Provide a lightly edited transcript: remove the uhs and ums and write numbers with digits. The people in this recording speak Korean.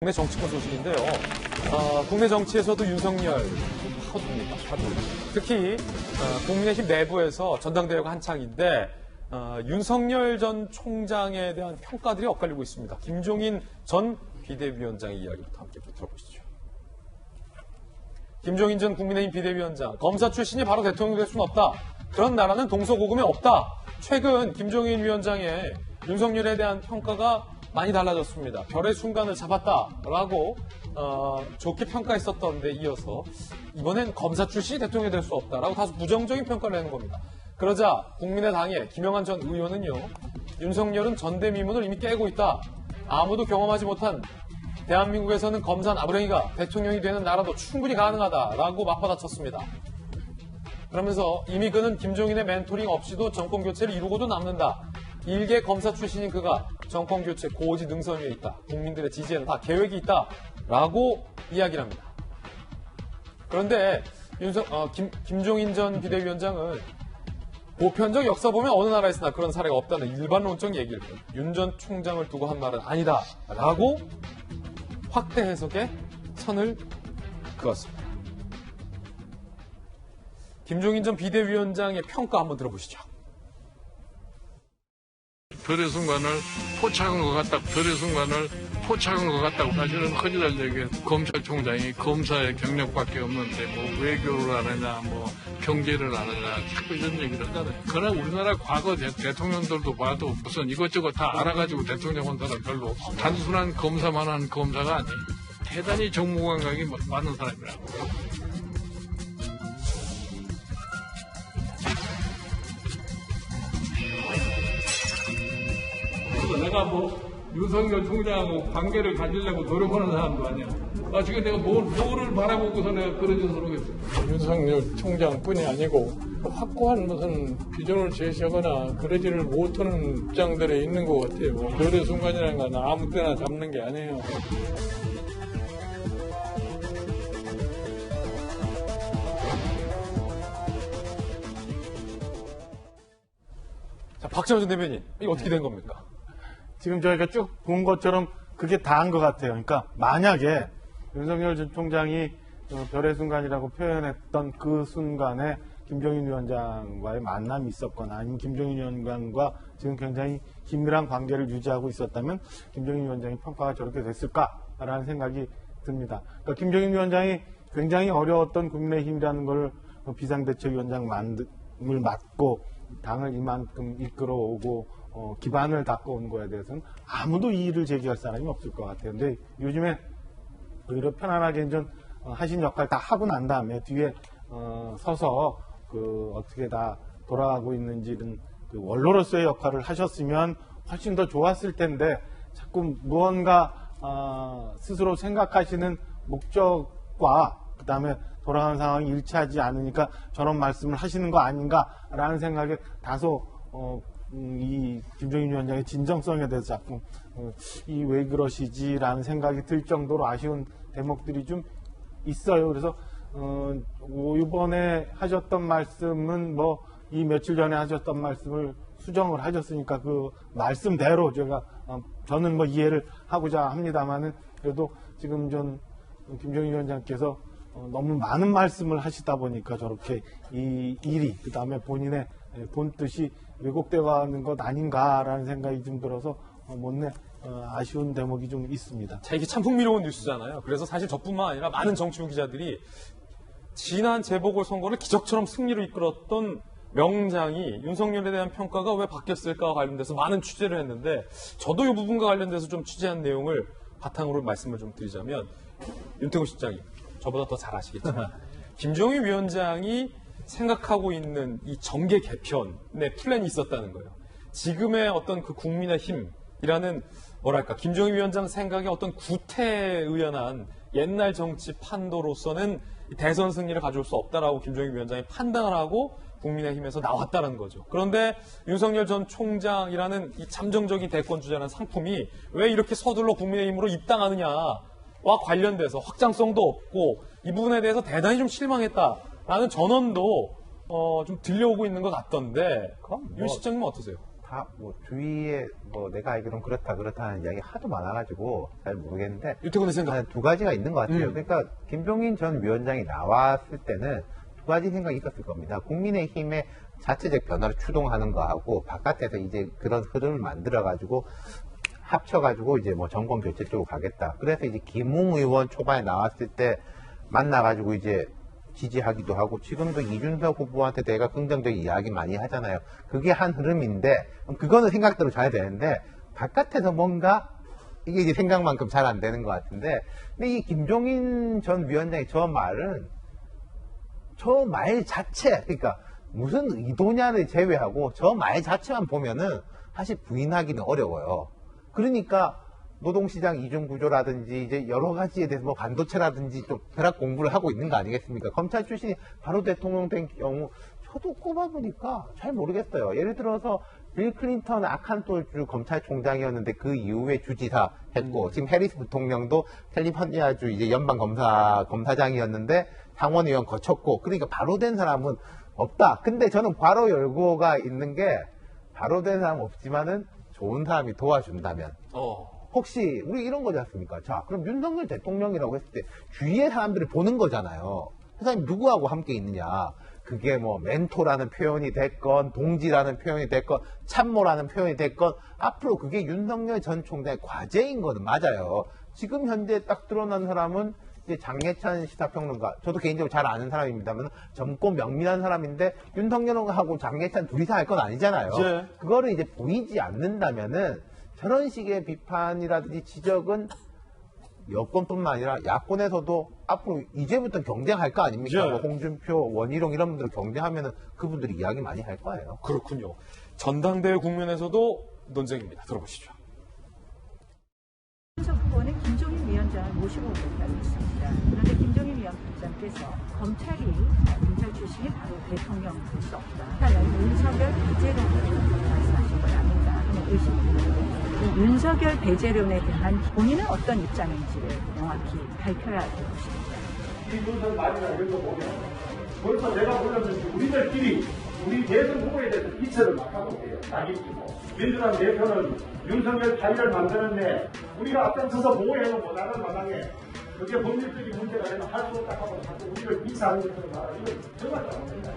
국내 정치권 소식인데요. 국내 정치에서도 윤석열 파도입니다. 파도. 특히 국민의힘 내부에서 전당대회가 한창인데 윤석열 전 총장에 대한 평가들이 엇갈리고 있습니다. 김종인 전 비대위원장의 이야기부터 함께 들어보시죠. 김종인 전 국민의힘 비대위원장, 검사 출신이 바로 대통령이 될 수는 없다. 그런 나라는 동서고금에 없다. 최근 김종인 위원장의 윤석열에 대한 평가가 많이 달라졌습니다. 별의 순간을 잡았다라고 좋게 평가했었던 데 이어서 이번엔 검사 출신이 대통령이 될 수 없다라고 다소 부정적인 평가를 내는 겁니다. 그러자 국민의당의 김영환 전 의원은요. 윤석열은 전대미문을 이미 깨고 있다. 아무도 경험하지 못한 대한민국에서는 검사 나부랭이가 대통령이 되는 나라도 충분히 가능하다라고 맞받아쳤습니다. 그러면서 이미 그는 김종인의 멘토링 없이도 정권 교체를 이루고도 남는다. 일개 검사 출신인 그가 정권 교체 고지능선 위에 있다. 국민들의 지지에는 다 계획이 있다라고 이야기를 합니다. 그런데 김종인 전 비대위원장은 보편적 역사 보면 어느 나라에서나 그런 사례가 없다는 일반론적 얘기를 윤 전 총장을 두고 한 말은 아니다라고 확대 해석에 선을 그었습니다. 김종인 전 비대위원장의 평가 한번 들어보시죠. 별의 순간을 포착한 것 같다. 별의 순간을 포착한 것 같다고 사실은 허지랄 얘기해. 검찰총장이 검사의 경력밖에 없는데 뭐 외교를 안 하냐, 뭐 경제를 안 하냐, 자꾸 이런 얘기를 하잖아요. 그러나 우리나라 과거 대통령들도 봐도 무슨 이것저것 다 알아가지고 대통령 한 사람 별로 없어. 단순한 검사만 한 검사가 아니에요. 대단히 정무감각이 많은 사람이라고. 내가 뭐 윤석열 총장하고 관계를 가지려고 노력하는 사람도 아니야. 지금 내가 뭐를 바라보고서 내가 그런 짓을 하겠어. 윤석열 총장뿐이 아니고 확고한 무슨 비전을 제시하거나 그러지를 못하는 입장들에 있는 것 같아요. 별의 순간이라는 건 아무 때나 잡는 게 아니에요. 자, 박지원 전 대변인, 이거 어떻게 된 겁니까? 지금 저희가 쭉 본 것처럼 그게 다인 것 같아요. 그러니까 만약에 윤석열 전 총장이 별의 순간이라고 표현했던 그 순간에 김종인 위원장과의 만남이 있었거나 아니면 김종인 위원장과 지금 굉장히 긴밀한 관계를 유지하고 있었다면 김종인 위원장의 평가가 저렇게 됐을까라는 생각이 듭니다. 그러니까 김종인 위원장이 굉장히 어려웠던 국민의힘이라는 걸 비상대책위원장을 맡고 당을 이만큼 이끌어오고 기반을 닦아온 거에 대해서는 아무도 이의를 제기할 사람이 없을 것 같아요. 근데 요즘에 오히려 편안하게 이제 하신 역할 다 하고 난 다음에 뒤에 서서 어떻게 다 돌아가고 있는지는 원로로서의 역할을 하셨으면 훨씬 더 좋았을 텐데 자꾸 무언가 스스로 생각하시는 목적과 그 다음에 돌아가는 상황이 일치하지 않으니까 저런 말씀을 하시는 거 아닌가라는 생각에 다소 이 김종인 위원장의 진정성에 대해서 자꾸 왜 그러시지라는 생각이 들 정도로 아쉬운 대목들이 좀 있어요. 그래서 이번에 하셨던 말씀은 이 며칠 전에 하셨던 말씀을 수정을 하셨으니까 그 말씀대로 저는 이해를 하고자 합니다만은 그래도 지금 김종인 위원장께서 너무 많은 말씀을 하시다 보니까 저렇게 이 일이 그 다음에 본인의 본 뜻이 왜곡되어가는 것 아닌가라는 생각이 좀 들어서 못내 아쉬운 대목이 좀 있습니다. 자, 이게 참 흥미로운 뉴스잖아요. 그래서 사실 저뿐만 아니라 많은 정치부 기자들이 지난 재보궐선거를 기적처럼 승리로 이끌었던 명장이 윤석열에 대한 평가가 왜 바뀌었을까와 관련돼서 많은 취재를 했는데 저도 이 부분과 관련돼서 좀 취재한 내용을 바탕으로 말씀을 좀 드리자면 윤태곤 실장이 저보다 더 잘 아시겠지만 김종인 위원장이 생각하고 있는 이 정계 개편의 플랜이 있었다는 거예요. 지금의 어떤 그 국민의힘이라는 김종인 위원장 생각의 어떤 구태의연한 옛날 정치 판도로서는 대선 승리를 가져올 수 없다라고 김종인 위원장이 판단을 하고 국민의힘에서 나왔다는 거죠. 그런데 윤석열 전 총장이라는 이 잠정적인 대권 주자라는 상품이 왜 이렇게 서둘러 국민의힘으로 입당하느냐와 관련돼서 확장성도 없고 이 부분에 대해서 대단히 좀 실망했다라는 전언도 좀 들려오고 있는 것 같던데 윤 실장님은 어떠세요? 다 뭐 주위에 뭐 내가 알기로는 그렇다 하는 이야기 하도 많아가지고 잘 모르겠는데 유태군의 생각. 한 두 가지가 있는 것 같아요. 그러니까 김종인 전 위원장이 나왔을 때는 두 가지 생각이 있었을 겁니다. 국민의힘의 자체적 변화를 추동하는 거하고 바깥에서 이제 그런 흐름을 만들어가지고 합쳐가지고 이제 뭐 정권 교체 쪽으로 가겠다. 그래서 이제 김웅 의원 초반에 나왔을 때 만나가지고 이제 지지하기도 하고 지금도 이준석 후보한테 내가 긍정적인 이야기 많이 하잖아요. 그게 한 흐름인데 그거는 생각대로 잘 되는데 바깥에서 뭔가 이게 이제 생각만큼 잘 안 되는 것 같은데 근데 이 김종인 전 위원장의 저 말 자체 그러니까 무슨 의도냐를 제외하고 저 말 자체만 보면은 사실 부인하기는 어려워요. 그러니까 노동시장 이중구조라든지 이제 여러 가지에 대해서 뭐 반도체라든지 좀 벼락 공부를 하고 있는 거 아니겠습니까? 검찰 출신이 바로 대통령 된 경우 저도 꼽아보니까 잘 모르겠어요. 예를 들어서 빌 클린턴 아칸톨주 검찰총장이었는데 그 이후에 주지사 했고 지금 해리스 부통령도 캘리포니아주 이제 연방 검사장이었는데 상원의원 거쳤고 그러니까 바로 된 사람은 없다. 근데 저는 바로 열고가 있는 게 바로 된 사람 없지만은 좋은 사람이 도와준다면 혹시 우리 이런 거지 않습니까? 자, 그럼 윤석열 대통령이라고 했을 때 주위의 사람들을 보는 거잖아요. 그 사람이 누구하고 함께 있느냐. 그게 뭐 멘토라는 표현이 됐건 동지라는 표현이 됐건 참모라는 표현이 됐건 앞으로 그게 윤석열 전 총장의 과제인 거는 맞아요. 지금 현재 딱 드러난 사람은 이제 장예찬 시사평론가, 저도 개인적으로 잘 아는 사람입니다만 젊고 명민한 사람인데 윤석열하고 장예찬 둘이서 할 건 아니잖아요. 네. 그거를 이제 보이지 않는다면은 저런 식의 비판이라든지 지적은 여권뿐만 아니라 야권에서도 앞으로 이제부터 경쟁할 거 아닙니까? 네. 뭐 홍준표, 원희룡 이런 분들 경쟁하면은 그분들이 이야기 많이 할 거예요. 그렇군요. 전당대회 국면에서도 논쟁입니다. 들어보시죠. 저 후보는 김종인 위원장을 모시고 오겠다고 했습니다. 그런데 김종인 위원장께서 검찰 출신이 바로 대통령 될 수 없다. 하는 윤석열 배제론을 말씀하신 건 아닌가 하는 의심이 드는데 이 윤석열 배제론에 대한 본인은 어떤 입장인지를 명확히 밝혀야 할 것입니다. 이 문서 말이나 이런 거 보면 벌써 내가 불렀듯이 우리들끼리 우리 대선 후보에 대해서 이체를 막 하고 있어요. 자기끼고 민주당 대표는 윤석열 자리를 만드는데 우리가 앞장서서 보호해도 못하는 마당에 그게 본질적인 문제가 아니라 할 수 없다 하고 자꾸 우리를 이사하는 것처럼 말하는 이건 정말 잘못된다.